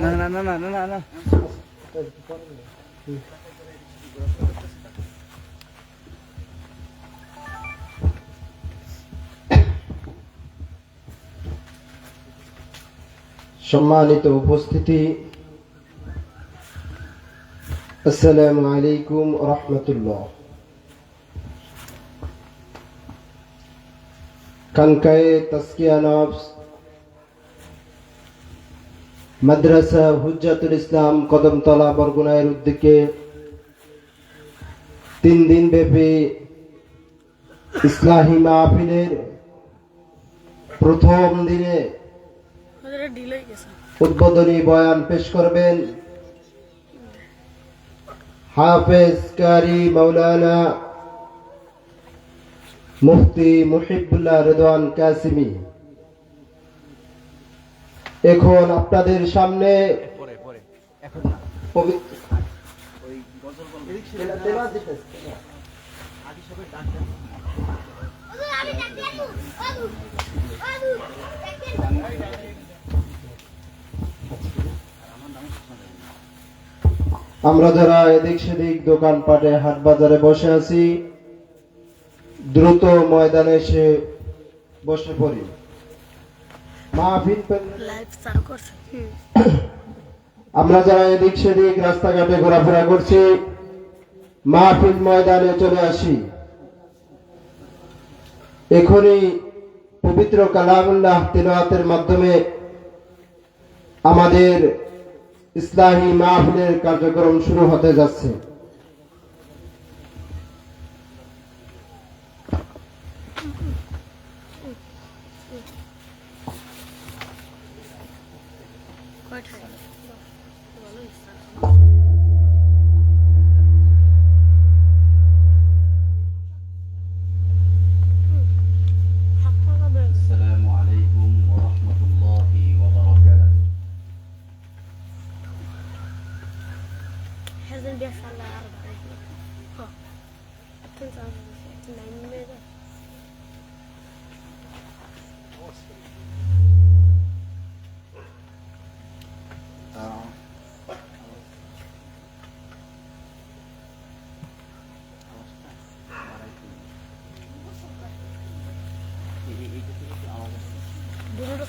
না না না না না না না সম্মানিত উপস্থিতি, আসসালামু আলাইকুম ওয়া রাহমাতুল্লাহ। খানকায়ে তাজকিয়া নফস মাদ্রাসা হুজ্জাতুল ইসলাম কদমতলা বরগুনার উদ্যোগে 3 দিন ব্যাপী ইসলাহি মাহফিলের প্রথম দিনে উদ্বোধনী বয়ান পেশ করবেন হাফেজ কারি মাওলানা মুফতি মুহিবুল্লাহ রেদওয়ান কাসিমি। এখন আপনাদের সামনে আমরা যারা এদিক সেদিক দোকানপাটে হাট বাজারে বসে আছি, দ্রুত ময়দানে এসে বসে পড়ি। আমরা যারা এদিক সেদিক রাস্তাঘাটে ঘোরাফেরা করছি, মাহফিল ময়দানে চলে আসি। এখনই পবিত্র কালামুল্লাহ তিলাওয়াতের মাধ্যমে আমাদের ইসলাহি মাহফিলের কার্যক্রম শুরু হতে যাচ্ছে।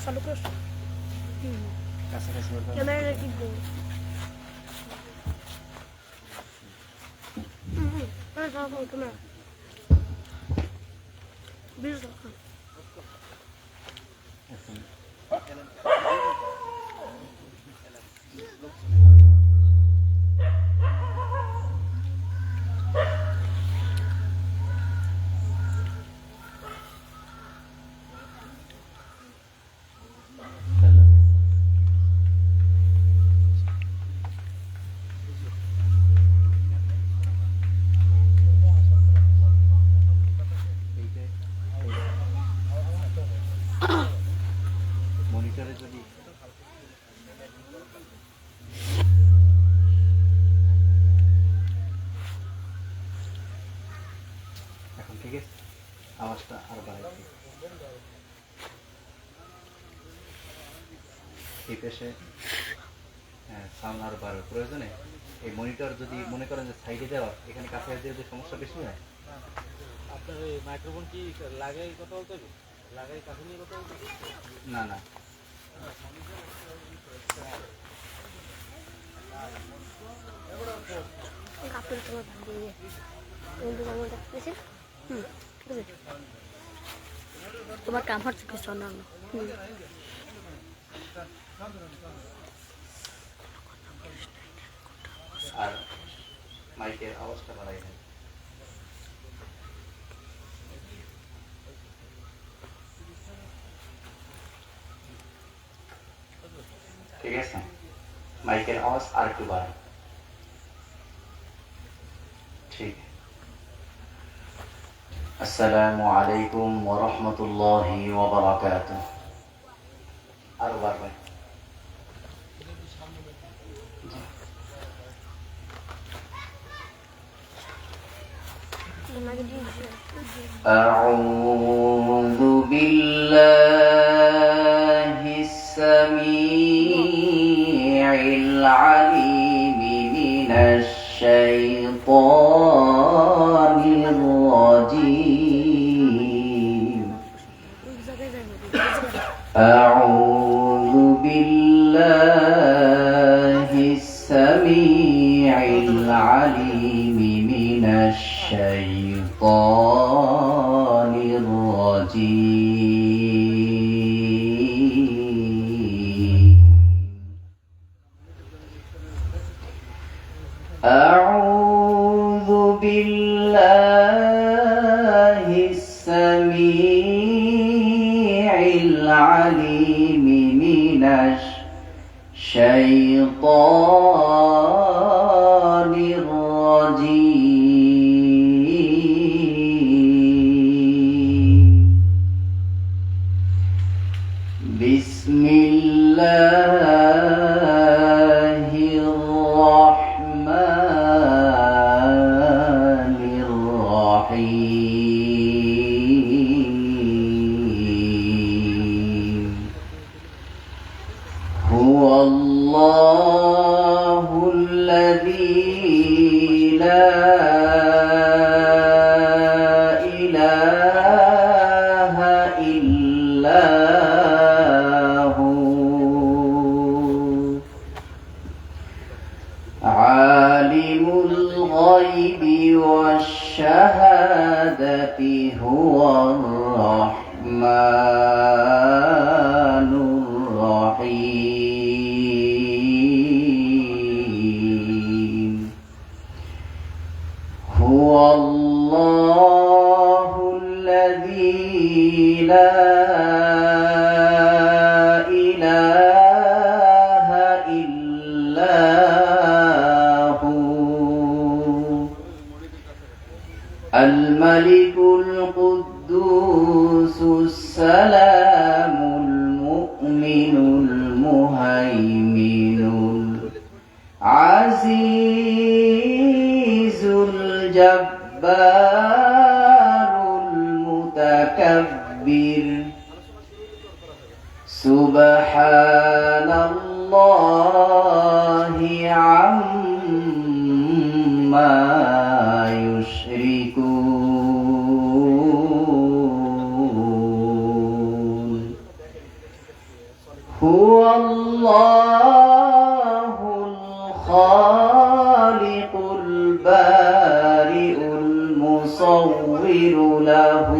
চালু করছো ক্যামেরা ঠিক দেবো। ক্যামেরা বিশ টাকা ঠিক আছে, আওয়াজটা আর বাড়াই এই পেশে সাউন্ড আর বাড়ার প্রয়োজনে এই মনিটর যদি মনে করেন যে সাইডে দেওয়া, এখানে কাছে দিয়ে সমস্যা বেশি হয়। আপনার এই মাইক্রোফোন কি লাগাই কথা বলতে হবে, লাগাই কাছে নিয়ে কথা বলতে হবে? না না তোমার কাম হচ্ছে কিছু অন্যান্য আর মাইকের আওয়াজটা বাড়াই দেয়। ঠিক আছে, মাইকের আওয়াজ আর একটু বাড়াই। ঠিক। আসসালামু আলাইকুম ওয়া রাহমাতুল্লাহি ওয়া বারাকাতুহু। আরো বাড়াই। أعوذ بالله السميع العليم من الشيطان الرجيم ওই জায়গায় যাই না أعوذ بالله السميع العليم من الشيطان الرجيم أعوذ بالله السميع العليم من الشيطان الرجيم بسم الله الرحمن الرحيم هو الله الذي لا إله إلا هو عالم الغيب والشهادة هو الرحمن الرحيم هو الله الذي لا إله إلا هو الملك القدوس السلام المؤمن المهيمن العزيز الجبار المتكبر سبحان الله عما يشركون هو الله الخالق البارئ المصور له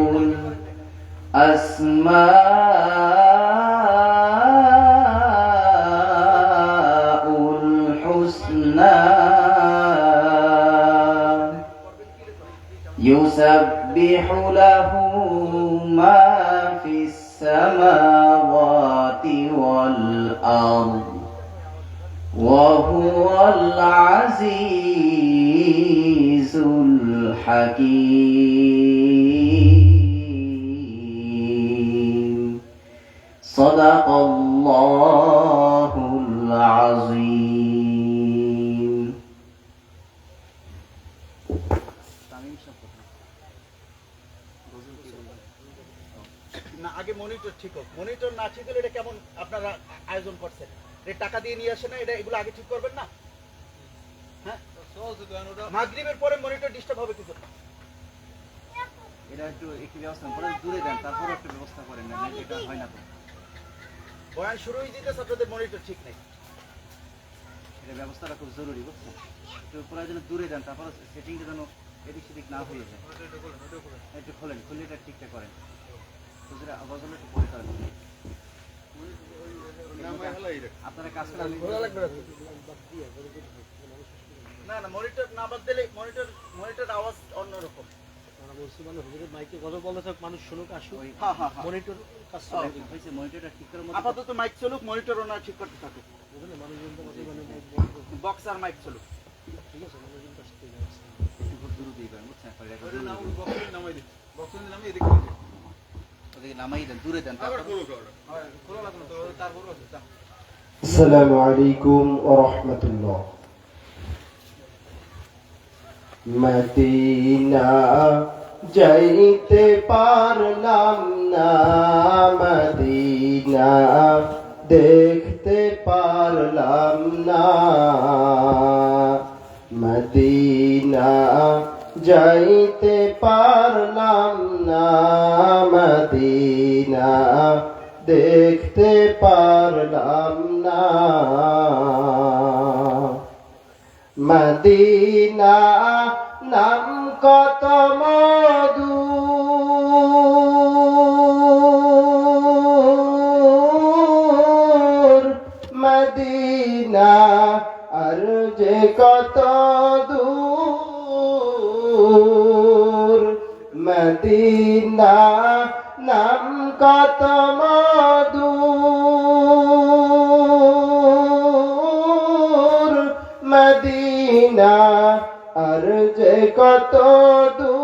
الأسماء الحسنى يسبح له ما في السماوات والأرض وهو العزيز الحكيم صدق الله العظيم না আগে মনিটর ঠিক হোক মনিটর না ঠিক হলে এটা কেমন আপনারা আয়োজন করছেন এটা টাকা দিয়ে নিয়ে আসে না এটা এগুলো আগে ঠিক করবেন না হ্যাঁ মাগরিবের পরে মনিটর ডিস্টার্ব হবে কিছু এটা একটু ব্যবস্থা করেন দূরে দেন তারপর একটু ব্যবস্থা করেন না এটা হয় না তো বয়ান শুরুই দিতে ছাত্রদের মনিটর ঠিক নেই এটা ব্যবস্থাটা খুব জরুরি বুঝছেন একটু প্রয়োজনে দূরে দেন তারপর সেটিংটা যেন এদিক সেদিক না হয়ে যায় একটু খোলেন খুলে এটা ঠিকঠাক করেন হুজুরা আওয়াজগুলো একটু পরে করেন আপনারা কাজ করেন না না মনিটর না বাদ দিলে মনিটর আওয়াজ অন্যরকম মাইকে কথা বলতে থাক মানুষ শুনুক আসুক হ্যাঁ হ্যাঁ হ্যাঁ মনিটর কাজ হয়েছে মনিটরটা ঠিক করে মতো আপাতত মাইক চলুক মনিটর ওনা ঠিক করতে থাকুক বক্স আর মাইক চলুক ঠিক আছে মানুষজন কাছ থেকে একটু খুব দূর দিয়ে করেন বুঝছেন ওদিকে নামাই দেন দূরে দেন তারপর আসসালামু আলাইকুম ওয়া রাহমাতুল্লাহ। মদিনা যাইতে পারলাম না, মদিনা দেখতে পারলাম না, মদিনা যাইতে পারলাম না, মদিনা দেখতে পারলাম না। মদিনা নাম কত মধু, মদিনা আর যে কত দূর, মদিনা নাম কত মধুর, মদিনা আর যে কত দূর।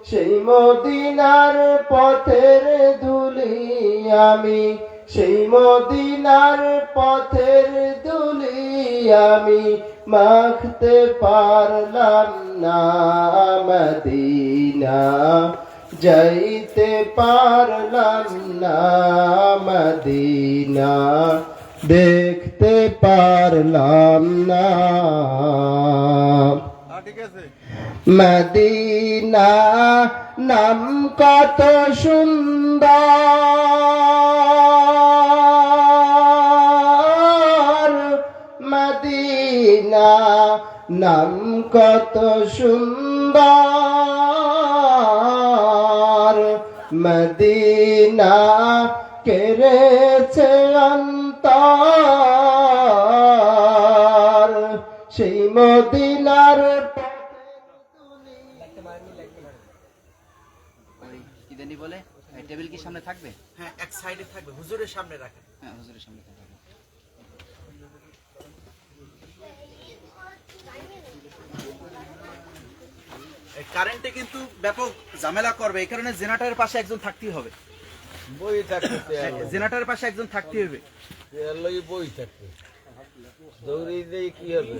সেই মদিনার পথের ধুলি আমি, সেই মদিনার পথের ধুলি আমি মাখতে পারলাম না, মদিনা যাইতে পারলাম না, মদিনা দেখতে পারলাম না। মদিনা নাম কত সুন্দর, মদিনা নাম কত সুন্দর, মদিনা কেড়েছে অন্তর। সেই মদিনার কি জানি বলে, টেবিল কি সামনে থাকবে? হ্যাঁ, এক সাইডে থাকবে, হুজুরের সামনে রাখেন। হ্যাঁ, হুজুরের সামনে থাকবে। কারেন্টে কিন্তু ব্যাপক ঝামেলা করবে, এই কারণে জেনারেটরের পাশে একজন থাকতেই হবে। বই থাকবে, জেনারেটরের পাশে একজন থাকতেই হবে। বই থাকবে, দৌড়ি দিয়ে কি হবে?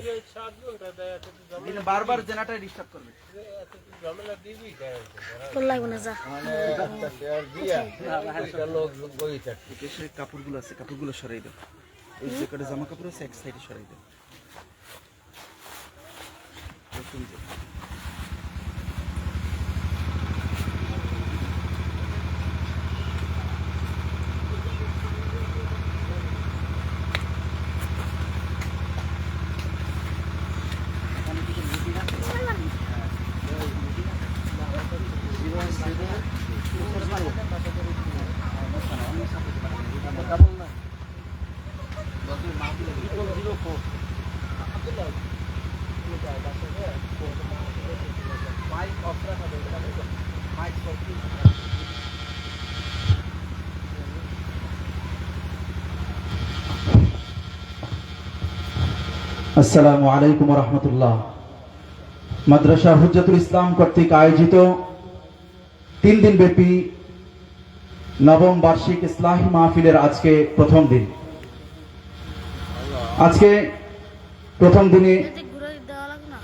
কিন্তু বারবার জেনারেটর ডিস্টার্ব করবে। তোর লাগবে না, যা। বই থাকবে। দেশের কাপড়গুলো আছে, কাপড়গুলো সরাই দাও। ওই যে কটা জামা কাপড় আছে এক সাইডে সরাই দাও। আসসালামু আলাইকুম ওয়া রাহমাতুল্লাহ। মাদ্রাসা হুজ্জাতুল ইসলাম কর্তৃক আয়োজিত 3 দিন ব্যাপী নবম বার্ষিক ইসলাহি মাহফিলের আজকে প্রথম দিন। আজকে প্রথম দিনে এতে ঘুরে দেওয়া লাগবে না।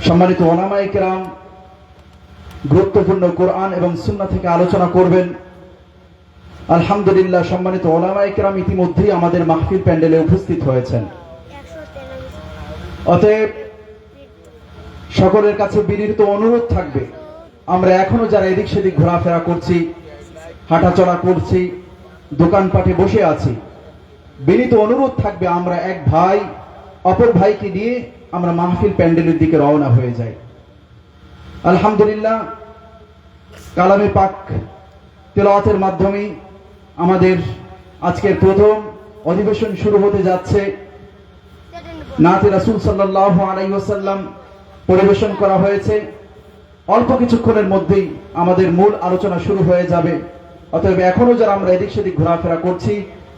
সম্মানিত উলামায়ে কেরাম গুরুত্বপূর্ণ কোরআন এবং সুন্নাহ থেকে আলোচনা করবেন। আলহামদুলিল্লাহ, সম্মানিত উলামায়ে কেরাম ইতিমধ্যেই আমাদের মাহফিল প্যান্ডেলে উপস্থিত হয়েছেন। 113 অতএব সকলের কাছে বিনীত অনুরোধ থাকবে, আমরা এখনো যারা এদিক সেদিক ঘোরাফেরা করছি, হাঁটাচলা করছি, দোকানপাটে বসে আছি, বিনীত অনুরোধ থাকবে আমরা এক ভাই অপর ভাইকে নিয়ে আমরা মাহফিল প্যান্ডেলের দিকে রওনা হয়ে যাই। আলহামদুলিল্লাহ, কালামে পাক তেলাওয়াতের মাধ্যমে আমাদের আজকের প্রথম অধিবেশন শুরু হতে যাচ্ছে। নাতে রাসূল সাল্লাল্লাহু আলাইহি ওয়াসাল্লাম পরিবেশন করা হয়েছে। অল্প কিছুক্ষণের মধ্যেই আমাদের মূল আলোচনা শুরু হয়ে যাবে। অতএব এখনো যারা আমরা এদিক সেদিক ঘোরাফেরা করছি,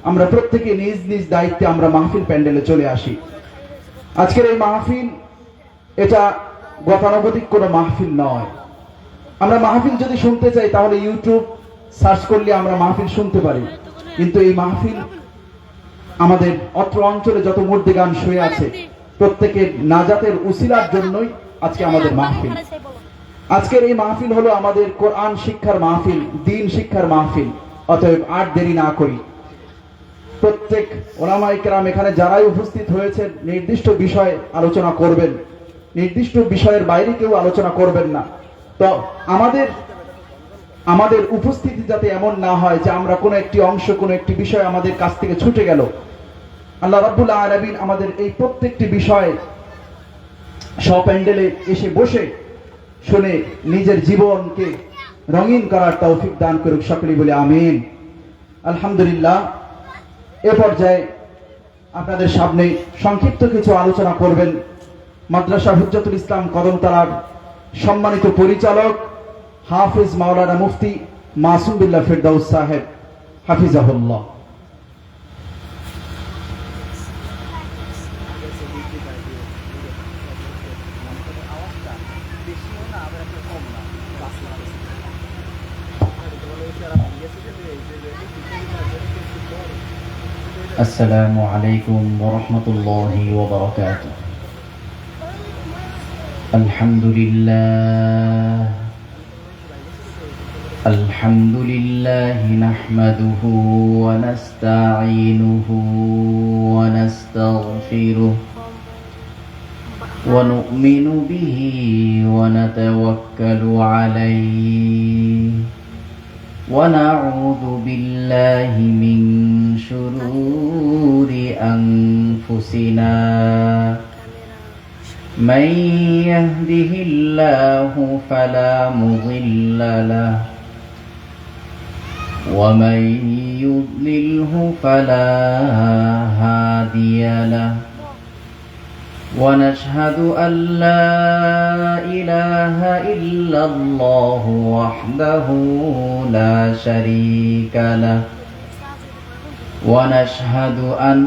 আমরা প্রত্যেকে নিজ নিজ দায়িত্বে আমরা মাহফিল প্যান্ডেলে চলে আসি। আজকের এই মাহফিল এটা গতানুগতিক কোনো মাহফিল নয়। আমরা মাহফিল যদি শুনতে চাই তাহলে ইউটিউব সার্চ করলে আমরা মাহফিল শুনতে পারি, কিন্তু এই মাহফিল আমাদের অত্র অঞ্চলে যত মুর্দিগান শুয়ে আছে প্রত্যেকের নাজাতের উসিলার জন্যই আজকে আমাদের মাহফিল। আজকের এই মাহফিল হলো আমাদের কোরআন শিক্ষার মাহফিল, দ্বীন শিক্ষার মাহফিল। অতএব আর দেরি না করি, প্রত্যেক ওলামায়ে কেরাম এখানে যারাই উপস্থিত হয়েছে নির্দিষ্ট বিষয় আলোচনা করবেন, নির্দিষ্ট বিষয়ের বাইরে কেউ আলোচনা করবেন না। তো আমাদের উপস্থিতি যাতে এমন না হয় যে আমরা কোনো একটি অংশ, কোনো একটি বিষয় আমাদের কাছ থেকে ছুটে গেল। আল্লাহ রাব্বুল আলামিন আমাদের এই প্রত্যেকটি বিষয় স্বপ্যান্ডেলে এসে বসে শুনে নিজের জীবনকে রঙিন করার তৌফিক দান করুক, সকলেই বলে আমিন। আলহামদুলিল্লাহ। এ পর্যায়ে আপনাদের সামনে সংক্ষিপ্ত কিছু আলোচনা করবেন মাদ্রাসা হুজ্জাতুল ইসলাম কদমতলার সম্মানিত পরিচালক হাফিজ মাওলানা মুফতি মাসুম বিল্লাহ ফেরদাউস সাহেব, হাফিজাহুল্লাহ। السلام عليكم ورحمة الله وبركاته. الحمد لله نحمده ونستعينه ونستغفره ونؤمن به ونتوكل عليه ونعوذ بالله من شرور أنفسنا من يهده الله فلا مضل له ومن يضلله فلا هادي له ونشهد أن لا إله إلا الله وحده لا شريك له ونشهد أن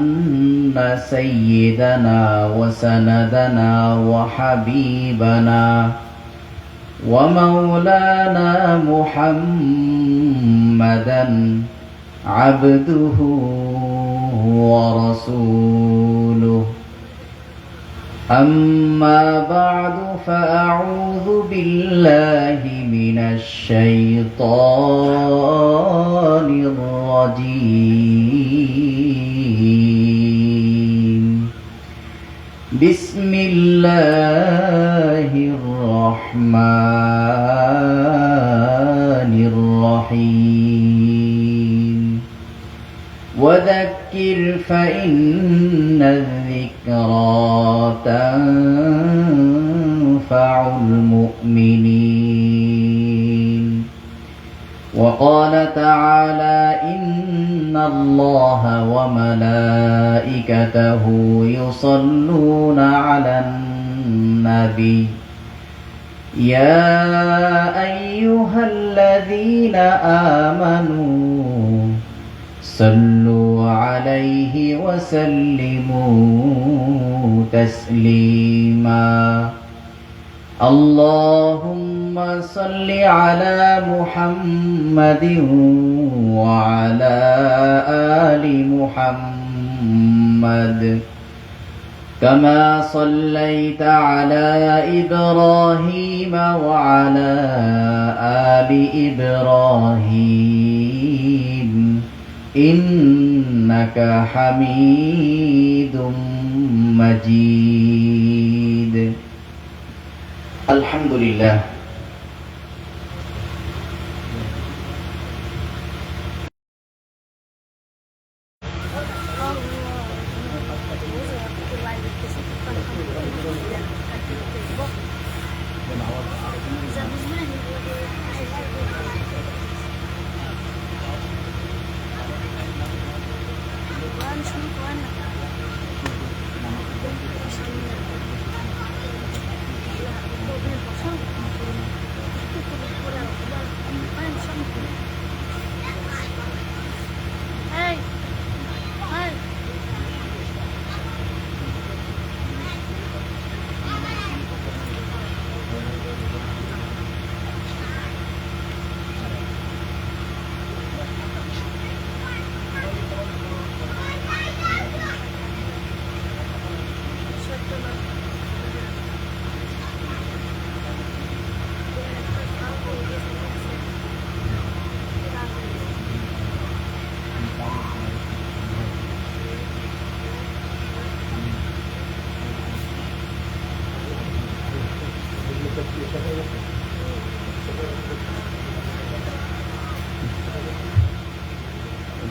سيدنا وسندنا وحبيبنا ومولانا محمدا عبده ورسوله. أما بعد فأعوذ بالله من الشيطان الرجيم. بسم الله الرحمن الرحيم. وذكر فإن الذكرى تنفع المؤمنين. وقال تعالى إن الله وملائكته يصلون على النبي يا أيها الذين آمنوا صلوا عليه وسلموا تسليما. اللهم صل على محمد وعلى آل محمد كما صليت على إبراهيم وعلى آل إبراهيم إنك حميد مجيد. الحمد لله.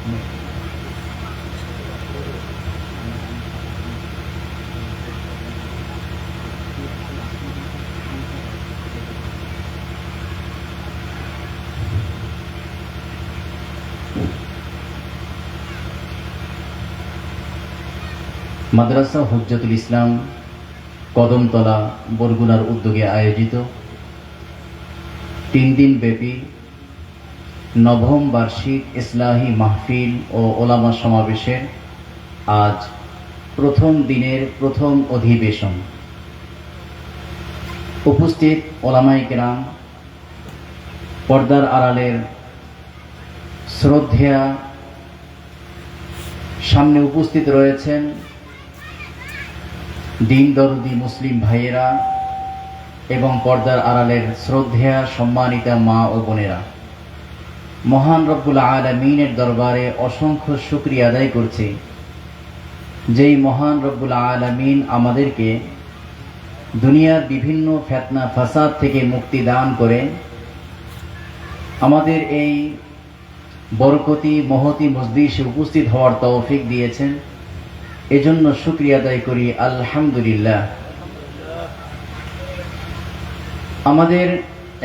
মাদ্রাসা হুজ্জাতুল ইসলাম কদমতলা বরগুনার উদ্যোগে আয়োজিত 3 দিন ব্যাপী নবম বার্ষিক ইসলাহি মাহফিল ও ওলামা সমাবেশের আজ প্রথম দিনের প্রথম অধিবেশন। উপস্থিত ওলামায়ে কেরাম, পর্দার আড়ালের শ্রদ্ধেয়া, সামনে উপস্থিত রয়েছেন দিন দরদি মুসলিম ভাইয়েরা এবং পর্দার আড়ালের শ্রদ্ধেয়া সম্মানিতা মা ও বোনেরা, মহান রব্বুল আলামিনের দরবারে অসংখ্য শুকরিয়া আদায় করছি যেই মহান রব্বুল আলামিন আমাদেরকে দুনিয়ার বিভিন্ন ফিতনা ফাসাদ থেকে মুক্তি দান করে আমাদের এই বরকতি মহতি মজলিসে উপস্থিত হওয়ার তৌফিক দিয়েছেন। এজন্য শুকরিয়া আদায় করি আলহামদুলিল্লাহ। আমাদের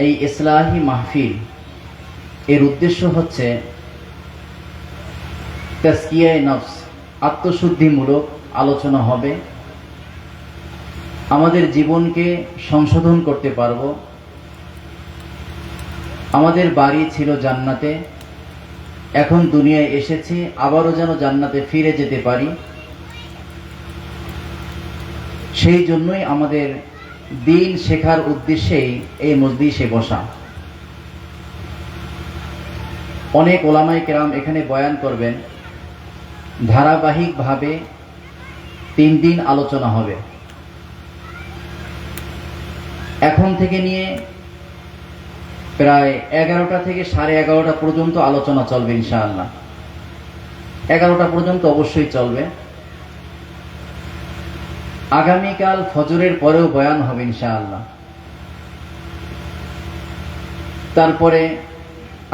এই ইসলাহি মাহফিল এর উদ্দেশ্য হচ্ছে তাজকিয়ায়ে নফস, আত্মশুদ্ধিমূলক আলোচনা হবে। আমাদের জীবনকে সংশোধন করতে পারব। আমাদের বাড়ি ছিল জান্নাতে, এখন দুনিয়ায় এসেছি আবারও যেন জান্নাতে ফিরে যেতে পারি, সেই জন্যই আমাদের দিন শেখার উদ্দেশ্যেই এই মজলিসে বসা। অনেক ওলামায়ে কেরাম এখানে বয়ান করবেন, ধারাবাহিকভাবে 3 দিন আলোচনা হবে। এখন থেকে নিয়ে প্রায় 11টা থেকে 11:30 পর্যন্ত আলোচনা চলবে ইনশাআল্লাহ। 11টা পর্যন্ত অবশ্যই চলবে। আগামীকাল ফজরের পরেও বয়ান হবে ইনশাআল্লাহ। তারপরে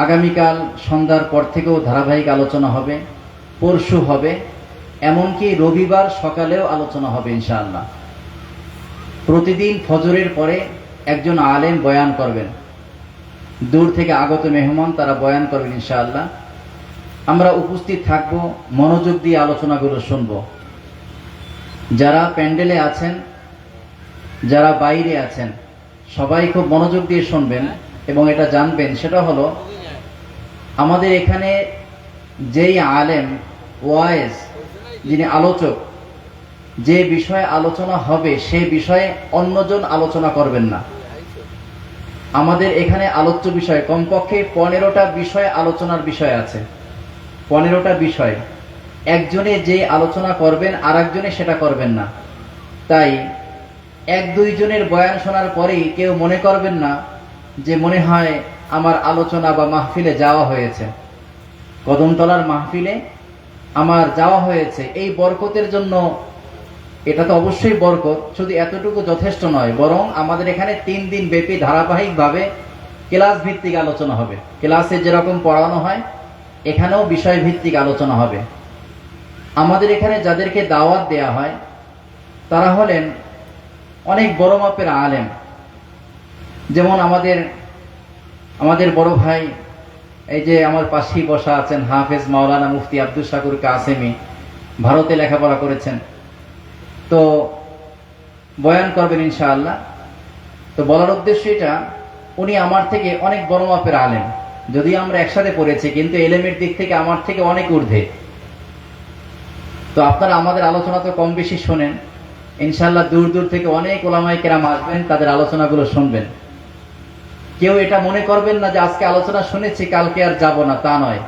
আগামীকাল সন্ধ্যার পর থেকেও ধারাবাহিক আলোচনা হবে, পরশু হবে, এমনকি রবিবার সকালেও আলোচনা হবে ইনশাআল্লাহ। প্রতিদিন ফজরের পরে একজন আলেম বয়ান করবেন, দূর থেকে আগত মেহমান তারা বয়ান করবেন ইনশাআল্লাহ। আমরা উপস্থিত থাকব, মনোযোগ দিয়ে আলোচনাগুলো শুনব। যারা প্যান্ডেলে আছেন, যারা বাইরে আছেন, সবাই খুব মনোযোগ দিয়ে শুনবেন এবং এটা জানবেন, সেটা হলো আমাদের এখানে যেই আলেম ওয়াইজ, যিনি আলোচক, যে বিষয়ে আলোচনা হবে সে বিষয়ে অন্যজন আলোচনা করবেন না। আমাদের এখানে আলোচ্য বিষয় কমপক্ষে 15টা বিষয় আলোচনার বিষয় আছে। 15টা বিষয়, একজনে যে আলোচনা করবেন আর একজনে সেটা করবেন না। তাই 1-2 জনের বয়ান শোনার পরেই কেউ মনে করবেন না যে মনে হয় আমার আলোচনা বা মাহফিলে যাওয়া হয়েছে, কদমতলার মাহফিলে আমার যাওয়া হয়েছে, এই বরকতের জন্য। এটা তো অবশ্যই বরকত, শুধু এতটুকু যথেষ্ট নয়, বরং আমাদের এখানে 3 দিন ব্যাপী ধারাবাহিকভাবে ক্লাস ভিত্তিক আলোচনা হবে। ক্লাসে যেরকম পড়ানো হয় এখানেও বিষয় ভিত্তিক আলোচনা হবে। আমাদের এখানে যাদেরকে দাওয়াত দেয়া হয় তারা হলেন অনেক বড় মাপের আলেম। যেমন আমাদের বড় ভাই, এই যে আমার পাশেই বসা আছেন, হাফেজ মাওলানা মুফতি আব্দুল শাকুর কাসেমি, ভারতে লেখাপড়া করেছেন, তো বয়ান করবেন ইনশাআল্লাহ। তো বলার উদ্দেশ্য এটা, উনি আমার থেকে অনেক বড় মাপের আলেম, যদি আমরা একসাথে পড়েছি, কিন্তু এলেমের দিক থেকে আমার থেকে অনেক ঊর্ধ্বে। তো আপনারা আমাদের আলোচনা তো কম বেশি শোনেন, ইনশাআল্লাহ দূর দূর থেকে অনেক ওলামায়ে কেরাম আসবেন, তাদের আলোচনাগুলো শুনবেন। কেউ এটা মনে করবেন না যে আজকে আলোচনা শুনেছি কালকে আর যাব না, তা নয়।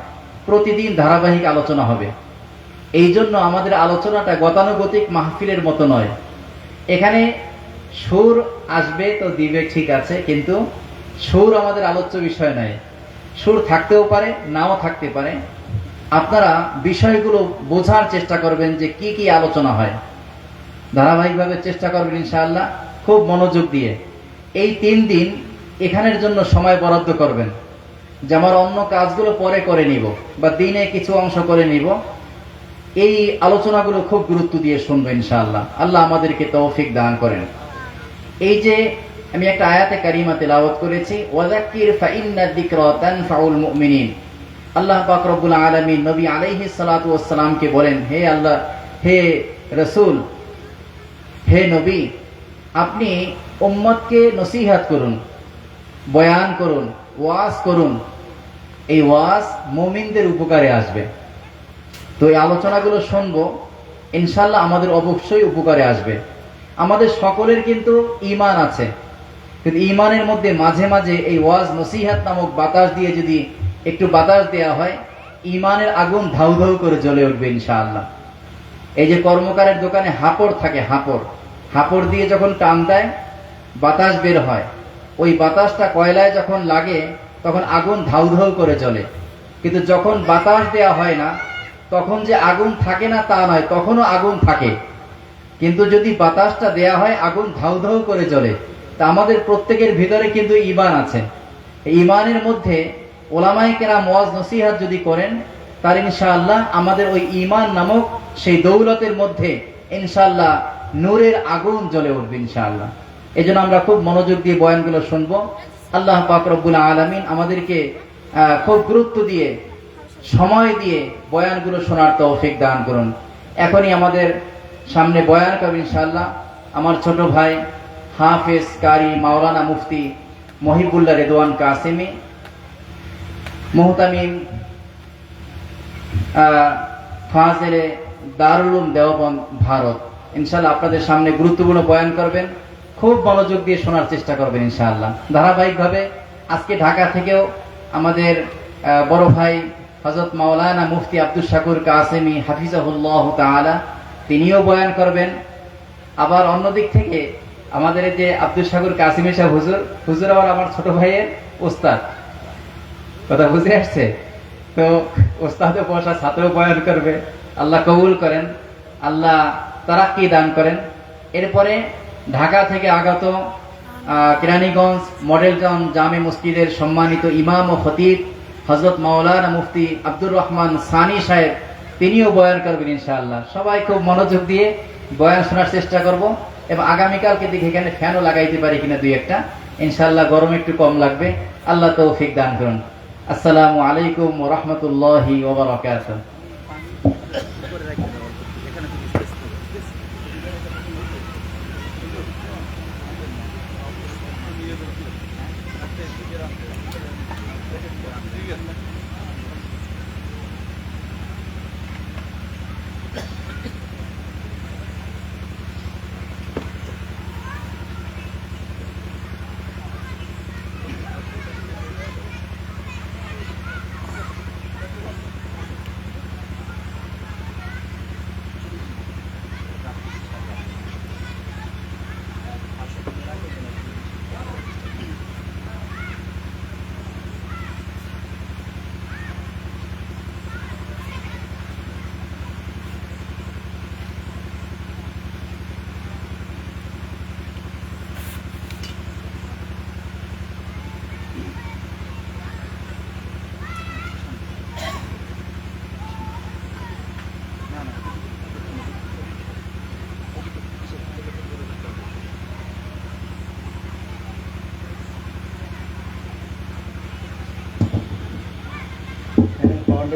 প্রতিদিন ধারাবাহিক আলোচনা হবে। এই জন্য আমাদের আলোচনাটা গতানুগতিক মাহফিলের মতো নয়। এখানে সুর আসবে তো দিবে, ঠিক আছে, কিন্তু সুর আমাদের আলোচ্য বিষয় নয়। সুর থাকতেও পারে, নাও থাকতে পারে। আপনারা বিষয়গুলো বোঝার চেষ্টা করবেন যে কি কি আলোচনা হয়, ধারাবাহিকভাবে চেষ্টা করবেন ইনশাআল্লাহ, খুব মনোযোগ দিয়ে। এই 3 দিন এখানের জন্য সময় বরাদ্দ করবেন। যে আমার অন্য কাজগুলো পরে করে নিব বা দিনে কিছু অংশ করে নিব, এই আলোচনাগুলো খুব গুরুত্ব দিয়ে শুনবো ইনশাআল্লাহ। আল্লাহ আমাদেরকে তৌফিক দান করেন। এই যে আমি একটা আয়াতে কারিমা তেলাওয়াত করেছি, ওয়াযাক্কির ফাইন্না যিকরা তানফাউল মুমিনিন। আল্লাহ পাক রব্বুল আলামিন নবী আলাইহিস সালাতু ওয়াস সালামকে বলেন, হে আল্লাহ, হে রাসূল, হে নবী, আপনি উম্মতকে নসিহত করুন, বয়ান করুন, ওয়াজ করুন। এই ওয়াজ মুমিনদের উপকারে আসবে। তো এই আলোচনাগুলো শুনবো, ইনশাআল্লাহ আমাদের অবশ্যই উপকারে আসবে। আমাদের সকলের কিন্তু ঈমান আছে, কিন্তু ঈমানের মধ্যে মাঝে মাঝে এই ওয়াজ নসিহত নামক বাতাস দিয়ে যদি একটু বাতাস দেওয়া হয়, ঈমানের আগুন ধাউ ধাউ করে জ্বলে উঠবে ইনশাআল্লাহ। এই যে কর্মকারের দোকানে হাপড় থাকে, হাপড় দিয়ে যখন টান দেয় বাতাস বের হয়, ওই বাতাসটা কয়লায় যখন লাগে তখন আগুন ধাউ ধাউ করে জ্বলে। কিন্তু যখন বাতাস দেয়া হয় না, তখন যে আগুন থাকে না তা নয়, তখনও আগুন থাকে। কিন্তু যদি বাতাসটা দেয়া হয়, আগুন ধাউ ধাউ করে জ্বলে। তা আমাদের প্রত্যেকের ভিতরে কিন্তু ঈমান আছে। এই ঈমানের মধ্যে ওলামায়ে কেরাম ওয়াজ নসিহত যদি করেন, তার ইনশাআল্লাহ আমাদের ওই ঈমান নামক সেই দৌলতের মধ্যে ইনশাআল্লাহ নূরের আগুন জ্বলে উঠবে ইনশাআল্লাহ। এজন্য আমরা খুব মনোযোগ দিয়ে বয়ানগুলো শুনবো। আল্লাহ পাক রব্বুল আলামিন আমাদেরকে খুব গুরুত্ব দিয়ে, সময় দিয়ে বয়ানগুলো শোনার তৌফিক দান করুন। এখনই আমাদের সামনে বয়ান করবেন ইনশাআল্লাহ আমার ছোট ভাই হাফেজ কারি মাওলানা মুফতি মহিবুল্লাহ রেদওয়ান কাসেমি, মুহতামিম ফাজেলে দারুল উলুম দেওবন্দ, ভারত। ইনশাআল্লাহ আপনাদের সামনে গুরুত্বপূর্ণ বয়ান করবেন, খুব মনোযোগ দিয়ে শোনার চেষ্টা করবেন ইনশাআল্লাহ। ধারাবাহিকভাবে আজকে ঢাকা থেকেও আমাদের বড় ভাই হযরত মাওলানা মুফতি আব্দুল শাকুর কাসেমি হাফিজাহুল্লাহ তাআলা, তিনিও বয়ান করবেন। আবার অন্যদিক থেকে আমাদের এই যে আব্দুল শাকুর কাসেমি সাহেব হুজুর আবার আমার ছোট ভাইয়ের ওস্তাদ, কথা বুঝে আসছে তো? ওস্তাদও বসা, ছাত্র বয়ান করবে। আল্লাহ কবুল করেন, আল্লাহ তারাক্কি দান করেন। এরপরে ঢাকা থেকে আগত কেরানীগঞ্জ মডেল টাউন জামে মসজিদের সম্মানিত ইমাম ও খতিব হযরত মাওলানা মুফতি আব্দুর রহমান সানি সাহেব, তিনিও বয়ান করবেন ইনশাআল্লাহ। সবাই খুব মনোযোগ দিয়ে বয়ান শোনার চেষ্টা করব। এবং আগামীকালকে দেখি এখানে ফ্যানও লাগাইতে পারি কিনা দুই একটা, ইনশাআল্লাহ গরম একটু কম লাগবে। আল্লাহ তৌফিক দান করুন। আসসালামু আলাইকুম ওয়া রাহমাতুল্লাহি ওয়া বারাকাতুহু।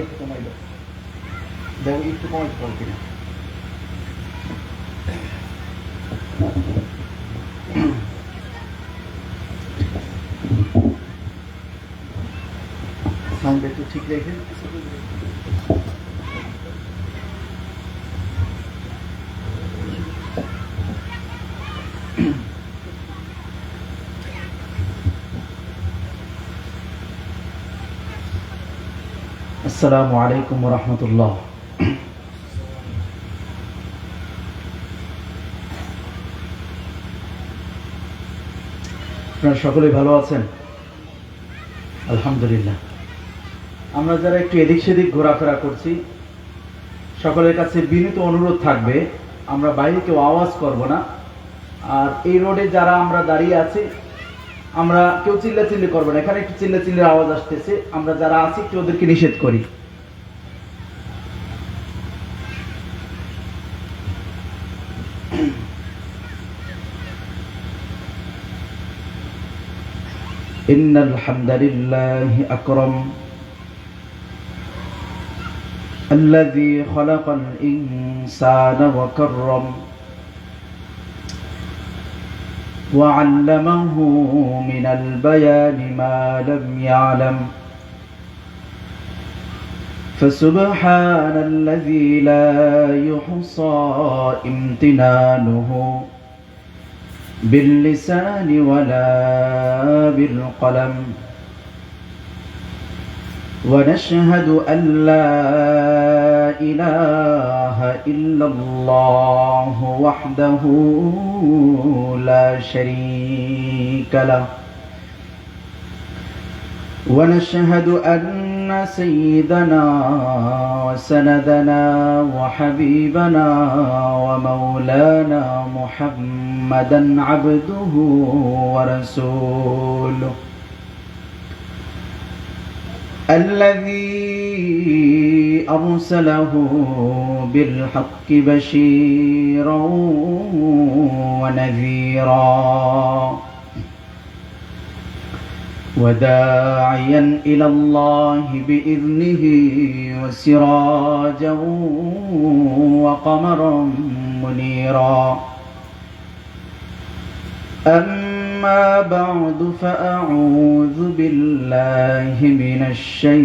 একটু কমাই দাও, দেখো একটু কমাই পারো কিনা। সাউন্ড একটু ঠিক রেখে আসসালামু আলাইকুম ওয়া রাহমাতুল্লাহ। আপনারা সকলেই ভালো আছেন? আলহামদুলিল্লাহ। আমরা যারা একটু এদিক সেদিক ঘোরাফেরা করছি, সকলের কাছে বিনীত অনুরোধ থাকবে, আমরা বাইরে কেউ আওয়াজ করব না। আর এই রোডে যারা আমরা দাঁড়িয়ে আছি, আমরা কেউ চিল্লাচিল্লি করবো না, এখানে একটু চিল্লাচিল্লির আওয়াজ আসতেছে, আমরা যারা আছি একটু ওদেরকে নিষেধ করি। ইন্নাল হামদালিল্লাহি আকরাম الذي خلق الإنسان وكرم وعلمه من البيان ما لم يعلم فسبحان الذي لا يحصى امتنانه باللسان ولا بالقلم ونشهد أن لا إله إلا الله وحده لا شريك له ونشهد أن سيدنا وسندنا وحبيبنا ومولانا محمدا عبده ورسوله الذي أرسله بالحق بشيرا ونذيرا وداعيا إلى الله بإذنه وسراجا وقمرا منيرا أما بعد فأعوذ بالله من الشيطان